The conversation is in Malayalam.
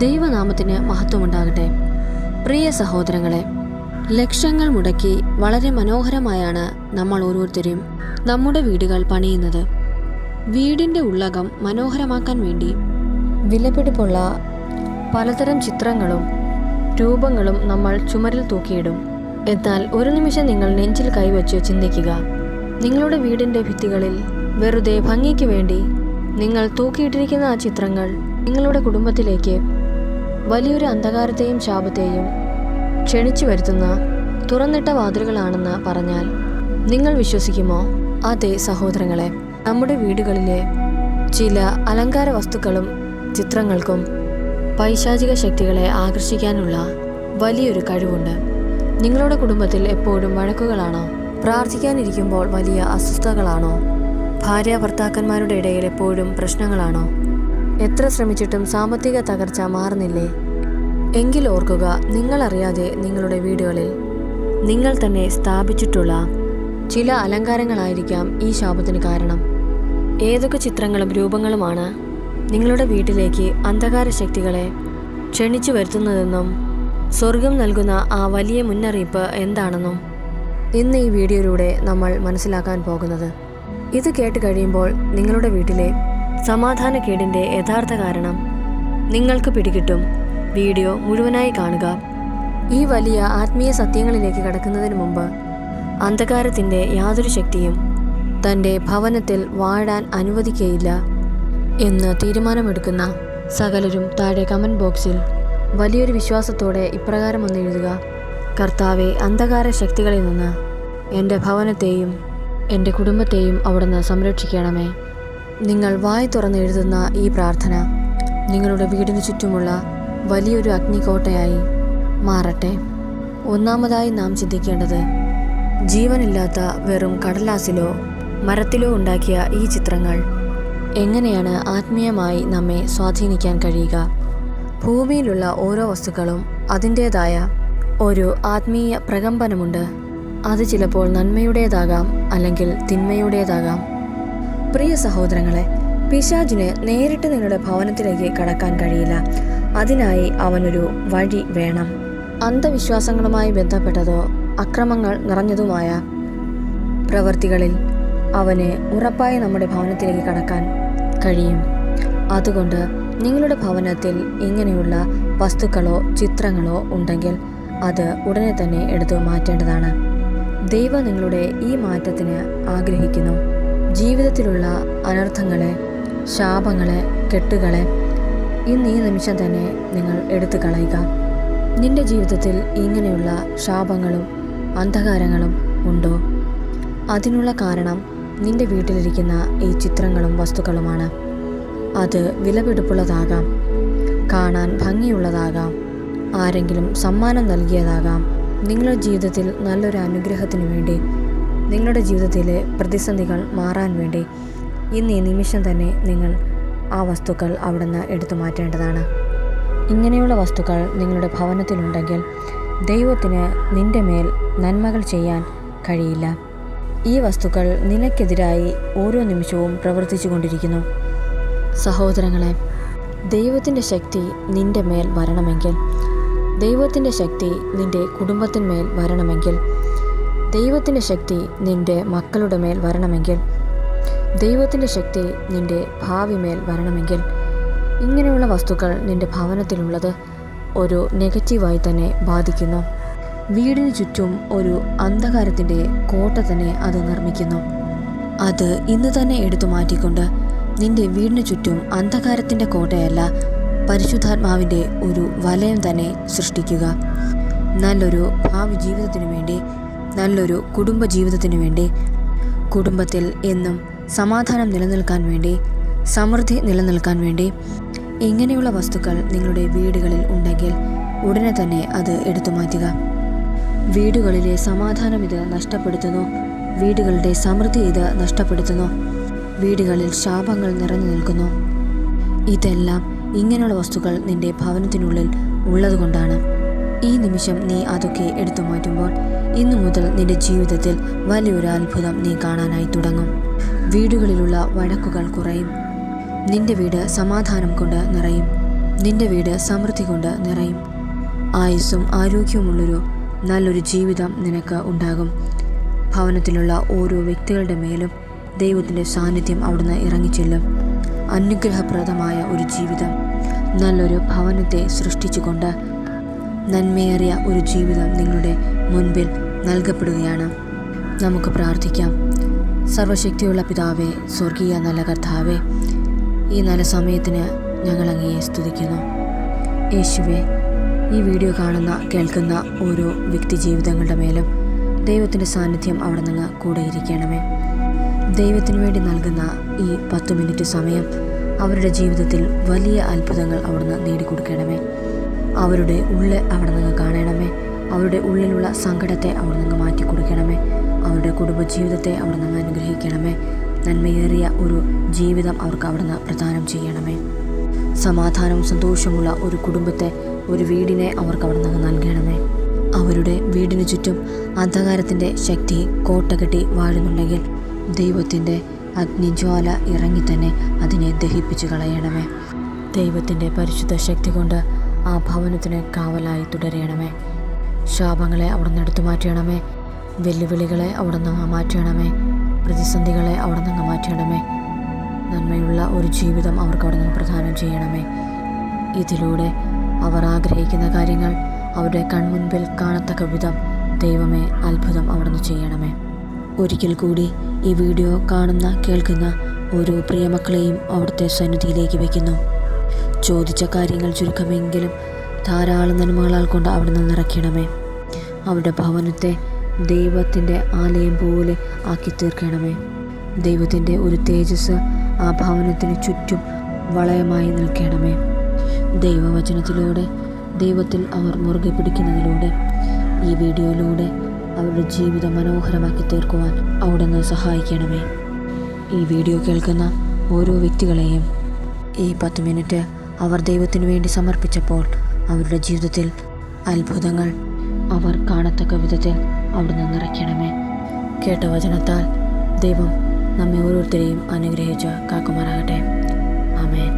ദൈവനാമത്തിന് മഹത്വമുണ്ടാകട്ടെ. പ്രിയ സഹോദരങ്ങളെ, ലക്ഷങ്ങൾ മുടക്കി വളരെ മനോഹരമായാണ് നമ്മൾ ഓരോരുത്തരും നമ്മുടെ വീടുകൾ പണിയുന്നത്. വീടിൻ്റെ ഉള്ളകം മനോഹരമാക്കാൻ വേണ്ടി വിലപിടിപ്പുള്ള പലതരം ചിത്രങ്ങളും രൂപങ്ങളും നമ്മൾ ചുമരിൽ തൂക്കിയിടും. എന്നാൽ ഒരു നിമിഷം നിങ്ങൾ നെഞ്ചിൽ കൈവച്ച് ചിന്തിക്കുക. നിങ്ങളുടെ വീടിൻ്റെ ഭിത്തികളിൽ വെറുതെ ഭംഗിക്ക് വേണ്ടി നിങ്ങൾ തൂക്കിയിട്ടിരിക്കുന്ന ആ ചിത്രങ്ങൾ നിങ്ങളുടെ കുടുംബത്തിലേക്ക് വലിയൊരു അന്ധകാരത്തെയും ശാപത്തെയും ക്ഷണിച്ചു വരുത്തുന്ന തുറന്നിട്ട വാതിലുകളാണെന്ന് പറഞ്ഞാൽ നിങ്ങൾ വിശ്വസിക്കുമോ? അതെ സഹോദരങ്ങളെ, നമ്മുടെ വീടുകളിലെ ചില അലങ്കാര വസ്തുക്കളും ചിത്രങ്ങൾക്കും പൈശാചിക ശക്തികളെ ആകർഷിക്കാനുള്ള വലിയൊരു കഴിവുണ്ട്. നിങ്ങളുടെ കുടുംബത്തിൽ എപ്പോഴും വഴക്കുകളാണോ? പ്രാർത്ഥിക്കാനിരിക്കുമ്പോൾ വലിയ അസ്വസ്ഥതകളാണോ? ഭാര്യ ഭർത്താക്കന്മാരുടെ ഇടയിൽ എപ്പോഴും പ്രശ്നങ്ങളാണോ? എത്ര ശ്രമിച്ചിട്ടും സാമ്പത്തിക തകർച്ച മാറുന്നില്ലേ? എങ്കിൽ ഓർക്കുക, നിങ്ങളറിയാതെ നിങ്ങളുടെ വീടുകളിൽ നിങ്ങൾ തന്നെ സ്ഥാപിച്ചിട്ടുള്ള ചില അലങ്കാരങ്ങളായിരിക്കാം ഈ ശാപത്തിന് കാരണം. ഏതൊക്കെ ചിത്രങ്ങളും രൂപങ്ങളുമാണ് നിങ്ങളുടെ വീട്ടിലേക്ക് അന്ധകാര ശക്തികളെ ക്ഷണിച്ചു വരുത്തുന്നതെന്നും സ്വർഗം നൽകുന്ന ആ വലിയ മുന്നറിയിപ്പ് എന്താണെന്നും ഇന്ന് ഈ വീഡിയോയിലൂടെ നമ്മൾ മനസ്സിലാക്കാൻ പോകുന്നത്. ഇത് കേട്ട് കഴിയുമ്പോൾ നിങ്ങളുടെ വീട്ടിലെ സമാധാനക്കേടിൻ്റെ യഥാർത്ഥ കാരണം നിങ്ങൾക്ക് പിടികിട്ടും. വീഡിയോ മുഴുവനായി കാണുക. ഈ വലിയ ആത്മീയ സത്യങ്ങളിലേക്ക് കടക്കുന്നതിന് മുമ്പ് അന്ധകാരത്തിൻ്റെ യാതൊരു ശക്തിയും തൻ്റെ ഭവനത്തിൽ വാഴാൻ അനുവദിക്കുകയില്ല എന്ന് തീരുമാനമെടുക്കുന്ന സകലരും താഴെ കമൻറ്റ് ബോക്സിൽ വലിയൊരു വിശ്വാസത്തോടെ ഇപ്രകാരം ഒന്ന് എഴുതുക: കർത്താവെ, അന്ധകാര ശക്തികളിൽ നിന്ന് എൻ്റെ ഭവനത്തെയും എൻ്റെ കുടുംബത്തെയും അവിടുന്ന് സംരക്ഷിക്കണമേ. നിങ്ങൾ വായി തുറന്ന് എഴുതുന്ന ഈ പ്രാർത്ഥന നിങ്ങളുടെ വീടിന് ചുറ്റുമുള്ള വലിയൊരു അഗ്നിക്കോട്ടയായി മാറട്ടെ. ഒന്നാമതായി നാം ചിന്തിക്കേണ്ടത്, ജീവനില്ലാത്ത വെറും കടലാസിലോ മരത്തിലോ ഉണ്ടാക്കിയ ഈ ചിത്രങ്ങൾ എങ്ങനെയാണ് ആത്മീയമായി നമ്മെ സ്വാധീനിക്കാൻ കഴിയുക? ഭൂമിയിലുള്ള ഓരോ വസ്തുക്കളും അതിൻ്റേതായ ഒരു ആത്മീയ പ്രകമ്പനമുണ്ട്. അത് ചിലപ്പോൾ നന്മയുടേതാകാം, അല്ലെങ്കിൽ തിന്മയുടേതാകാം. പ്രിയ സഹോദരങ്ങളെ, പിശാചിന് നേരിട്ട് നിങ്ങളുടെ ഭവനത്തിലേക്ക് കടക്കാൻ കഴിയില്ല. അതിനായി അവനൊരു വഴി വേണം. അന്ധവിശ്വാസങ്ങളുമായി ബന്ധപ്പെട്ടതോ അക്രമങ്ങൾ നിറഞ്ഞതുമായ പ്രവൃത്തികളിൽ അവന് ഉറപ്പായി നമ്മുടെ ഭവനത്തിലേക്ക് കടക്കാൻ കഴിയും. അതുകൊണ്ട് നിങ്ങളുടെ ഭവനത്തിൽ ഇങ്ങനെയുള്ള വസ്തുക്കളോ ചിത്രങ്ങളോ ഉണ്ടെങ്കിൽ അത് ഉടനെ തന്നെ എടുത്തു മാറ്റേണ്ടതാണ്. ദൈവം നിങ്ങളുടെ ഈ മാറ്റത്തിന് ആഗ്രഹിക്കുന്നു. ജീവിതത്തിലുള്ള അനർത്ഥങ്ങളെ, ശാപങ്ങളെ, കെട്ടുകളെ ഇന്ന് ഈ നിമിഷം തന്നെ നിങ്ങൾ എടുത്തു കളയുക. നിന്റെ ജീവിതത്തിൽ ഇങ്ങനെയുള്ള ശാപങ്ങളും അന്ധകാരങ്ങളും ഉണ്ടോ? അതിനുള്ള കാരണം നിന്റെ വീട്ടിലിരിക്കുന്ന ഈ ചിത്രങ്ങളും വസ്തുക്കളുമാണ്. അത് വിലപിടിപ്പുള്ളതാകാം, കാണാൻ ഭംഗിയുള്ളതാകാം, ആരെങ്കിലും സമ്മാനം നൽകിയതാകാം. നിങ്ങളുടെ ജീവിതത്തിൽ നല്ലൊരു അനുഗ്രഹത്തിന് വേണ്ടി, നിങ്ങളുടെ ജീവിതത്തിലെ പ്രതിസന്ധികൾ മാറാൻ വേണ്ടി ഇന്ന് ഈ നിമിഷം തന്നെ നിങ്ങൾ ആ വസ്തുക്കൾ അവിടുന്ന് എടുത്തു മാറ്റേണ്ടതാണ്. ഇങ്ങനെയുള്ള വസ്തുക്കൾ നിങ്ങളുടെ ഭവനത്തിലുണ്ടെങ്കിൽ ദൈവത്തിന് നിന്റെ മേൽ നന്മകൾ ചെയ്യാൻ കഴിയില്ല. ഈ വസ്തുക്കൾ നിനക്കെതിരായി ഓരോ നിമിഷവും പ്രവർത്തിച്ചു കൊണ്ടിരിക്കുന്നു. സഹോദരങ്ങളെ, ദൈവത്തിൻ്റെ ശക്തി നിന്റെ മേൽ വരണമെങ്കിൽ, ദൈവത്തിൻ്റെ ശക്തി നിന്റെ കുടുംബത്തിന്മേൽ വരണമെങ്കിൽ, ദൈവത്തിൻ്റെ ശക്തി നിന്റെ മക്കളുടെ മേൽ വരണമെങ്കിൽ, ദൈവത്തിൻ്റെ ശക്തി നിന്റെ ഭാവി മേൽ വരണമെങ്കിൽ, ഇങ്ങനെയുള്ള വസ്തുക്കൾ നിന്റെ ഭവനത്തിലുള്ളത് ഒരു നെഗറ്റീവായി തന്നെ ബാധിക്കുന്നു. വീടിന് ചുറ്റും ഒരു അന്ധകാരത്തിൻ്റെ കോട്ട തന്നെ അത് നിർമ്മിക്കുന്നു. അത് ഇന്ന് തന്നെ എടുത്തു മാറ്റിക്കൊണ്ട് നിന്റെ വീടിന് ചുറ്റും അന്ധകാരത്തിൻ്റെ കോട്ടയല്ല, പരിശുദ്ധാത്മാവിൻ്റെ ഒരു വലയം തന്നെ സൃഷ്ടിക്കുക. നല്ലൊരു ഭാവി ജീവിതത്തിനു വേണ്ടി, നല്ലൊരു കുടുംബ ജീവിതത്തിനു വേണ്ടി, കുടുംബത്തിൽ എന്നും സമാധാനം നിലനിൽക്കാൻ വേണ്ടി, സമൃദ്ധി നിലനിൽക്കാൻ വേണ്ടി ഇങ്ങനെയുള്ള വസ്തുക്കൾ നിങ്ങളുടെ വീടുകളിൽ ഉണ്ടെങ്കിൽ ഉടനെ തന്നെ അത് എടുത്തു മാറ്റുക. വീടുകളിലെ സമാധാനം ഇത് നഷ്ടപ്പെടുത്തുന്നു. വീടുകളുടെ സമൃദ്ധി ഇത് നഷ്ടപ്പെടുത്തുന്നു. വീടുകളിൽ ശാപങ്ങൾ നിറഞ്ഞു നിൽക്കുന്നു. ഇതെല്ലാം ഇങ്ങനെയുള്ള വസ്തുക്കൾ നിന്റെ ഭവനത്തിനുള്ളിൽ ഉള്ളതുകൊണ്ടാണ്. ഈ നിമിഷം നീ അതൊക്കെ എടുത്തു മാറ്റുമ്പോൾ ഇന്നു മുതൽ നിന്റെ ജീവിതത്തിൽ വലിയൊരു അത്ഭുതം നീ കാണാനായി തുടങ്ങും. വീടുകളിലുള്ള വഴക്കുകൾ കുറയും. നിന്റെ വീട് സമാധാനം കൊണ്ട് നിറയും. നിന്റെ വീട് സമൃദ്ധി കൊണ്ട് നിറയും. ആയുസ്സും ആരോഗ്യവുമുള്ളൊരു നല്ലൊരു ജീവിതം നിനക്ക് ഉണ്ടാകും. ഭവനത്തിലുള്ള ഓരോ വ്യക്തികളുടെ മേലും ദൈവത്തിൻ്റെ സാന്നിധ്യം അവിടുന്ന് ഇറങ്ങിച്ചെല്ലും. അനുഗ്രഹപ്രദമായ ഒരു ജീവിതം, നല്ലൊരു ഭവനത്തെ സൃഷ്ടിച്ചുകൊണ്ട് നന്മയേറിയ ഒരു ജീവിതം നിങ്ങളുടെ മുൻപിൽ നൽകപ്പെടുകയാണ്. നമുക്ക് പ്രാർത്ഥിക്കാം. സർവശക്തിയുള്ള പിതാവേ, സ്വർഗീയ നല്ല കർത്താവേ, ഈ നല്ല സമയത്തിന് ഞങ്ങൾ അങ്ങയെ സ്തുതിക്കുന്നു. യേശുവേ, ഈ വീഡിയോ കാണുന്ന കേൾക്കുന്ന ഓരോ വ്യക്തി ജീവിതങ്ങളുടെ മേലും ദൈവത്തിൻ്റെ സാന്നിധ്യം അവിടെ നിന്ന് കൂടെ ഇരിക്കണമേ. ദൈവത്തിന് വേണ്ടി നൽകുന്ന ഈ 10 മിനിറ്റ് സമയം അവരുടെ ജീവിതത്തിൽ വലിയ അത്ഭുതങ്ങൾ അവിടുന്ന് നേടിക്കൊടുക്കണമേ. അവരുടെ ഉള്ളിൽ അവിടെ നിന്ന് കാണണമേ. അവരുടെ ഉള്ളിലുള്ള സങ്കടത്തെ അവിടെ നിന്ന് മാറ്റി കൊടുക്കണമേ. അവരുടെ കുടുംബജീവിതത്തെ അവിടെ നിന്ന് അനുഗ്രഹിക്കണമേ. നന്മയേറിയ ഒരു ജീവിതം അവർക്ക് അവിടെ നിന്ന് പ്രദാനം ചെയ്യണമേ. സമാധാനവും സന്തോഷമുള്ള ഒരു കുടുംബത്തെ, ഒരു വീടിനെ അവർക്ക് അവിടെ നിന്ന് നൽകണമേ. അവരുടെ വീടിന് ചുറ്റും അന്ധകാരത്തിൻ്റെ ശക്തി കോട്ട കെട്ടി വാഴുന്നുണ്ടെങ്കിൽ ദൈവത്തിൻ്റെ അഗ്നിജ്വാല ഇറങ്ങി തന്നെ അതിനെ ദഹിപ്പിച്ചു കളയണമേ. ദൈവത്തിൻ്റെ പരിശുദ്ധ ശക്തി കൊണ്ട് ആ ഭവനത്തിന് കാവലായി തുടരണമേ. ശാപങ്ങളെ അവിടെ നിന്ന് എടുത്തു മാറ്റണമേ. വെല്ലുവിളികളെ അവിടെ നിന്ന് മാറ്റണമേ. പ്രതിസന്ധികളെ അവിടെ നിന്ന് മാറ്റണമേ. നന്മയുള്ള ഒരു ജീവിതം അവർക്ക് അവിടെ നിന്ന് പ്രദാനം ചെയ്യണമേ. ഇതിലൂടെ അവർ ആഗ്രഹിക്കുന്ന കാര്യങ്ങൾ അവരുടെ കൺമുൻപിൽ കാണത്തക്ക വിധം ദൈവമേ അത്ഭുതം അവിടെ നിന്ന് ചെയ്യണമേ. ഒരിക്കൽ കൂടി ഈ വീഡിയോ കാണുന്ന കേൾക്കുന്ന ഓരോ പ്രിയമക്കളെയും അവിടുത്തെ സന്നിധിയിലേക്ക് വയ്ക്കുന്നു. ചോദിച്ച കാര്യങ്ങൾ ചുരുക്കമെങ്കിലും ധാരാളം നന്മകളാൽ കൊണ്ട് അവിടെ നിന്ന് നിറയ്ക്കണമേ. അവരുടെ ഭവനത്തെ ദൈവത്തിൻ്റെ ആലയം പോലെ ആക്കി തീർക്കണമേ. ദൈവത്തിൻ്റെ ഒരു തേജസ് ആ ഭവനത്തിന് ചുറ്റും വളയമായി നിൽക്കണമേ. ദൈവവചനത്തിലൂടെ, ദൈവത്തിൽ അവർ മുറുകെ പിടിക്കുന്നതിലൂടെ, ഈ വീഡിയോയിലൂടെ അവരുടെ ജീവിതം മനോഹരമാക്കി തീർക്കുവാൻ അവിടുന്ന് സഹായിക്കണമേ. ഈ വീഡിയോ കേൾക്കുന്ന ഓരോ വ്യക്തികളെയും ഈ 10 മിനിറ്റ് അവർ ദൈവത്തിനു വേണ്ടി സമർപ്പിച്ചപ്പോൾ അവരുടെ ജീവിതത്തിൽ അത്ഭുതങ്ങൾ അവർ കാണത്തക്ക വിധത്തിൽ അവിടുന്ന് നിറയ്ക്കണമേ. കേട്ട വചനത്താൽ ദൈവം നമ്മെ ഓരോരുത്തരെയും അനുഗ്രഹിച്ച് കാക്കുമാറാകട്ടെ. ആമേൻ.